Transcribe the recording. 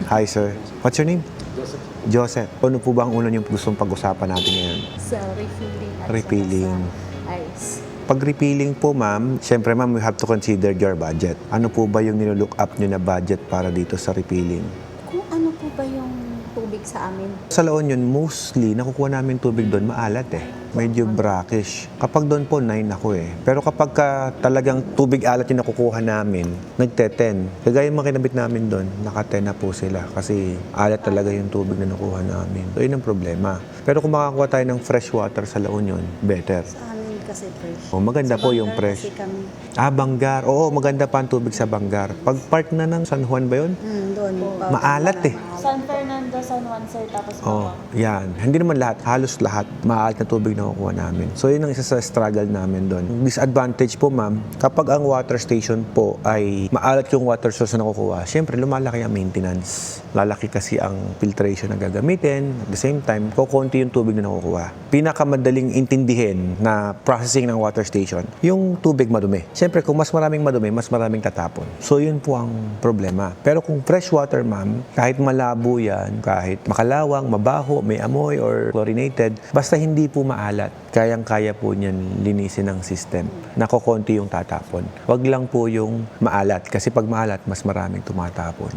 Hi, sir. What's your name? Joseph. Ano po ba ang una niyong gustong pag-usapan natin ngayon? Sa refilling at Refilling. sa ice. Pag refilling po, ma'am, syempre, ma'am, we have to consider your budget. Ano po ba yung nilook up niyo na budget para dito sa refilling? Kung ano po ba yung tubig sa amin? Sa La Union, mostly, nakukuha namin tubig doon, maalat eh. Medyo brackish. Kapag doon po, 9 ako eh. Pero kapag talagang tubig alat yung nakukuha namin, nagte-10. Kagaya mga kinabit namin doon, naka-10 na po sila. Kasi alat talaga yung tubig na nakuha namin. So, yun ang problema. Pero kung makakuha tayo ng fresh water sa La Union, better. Sa amin kasi fresh. Oh, maganda Sa po Bangar yung fresh. Kasi kami, Banggar. Oo, maganda pa ang tubig sa Banggar. Pag part na ng San Juan ba yun? doon. Maalat eh. San Fernando, San Juan, sir, tapos Oh, Bawang. yan. Hindi naman lahat, halos lahat, maalat na tubig na kukuha namin. So, yun ang isa sa struggle namin doon. Disadvantage po, ma'am, kapag ang water station po ay maalat yung water source na nakukuha, syempre, lumalaki ang maintenance. Lalaki kasi ang filtration na gagamitin. At the same time, kukunti yung tubig na nakukuha. Pinakamadaling intindihin na processing ng water station, yung tubig madumi. Syempre, kung mas maraming madumi, mas maraming tatapon. So, yun po ang problema. Pero kung fresh water, ma'am, kahit malabo yan, kahit makalawang, mabaho, may amoy, or chlorinated, basta hindi po maalat, kayang-kaya po niyan linisin ng system. Nakokonti yung tatapon. Wag lang po yung maalat, kasi pag maalat, mas maraming tumatapon.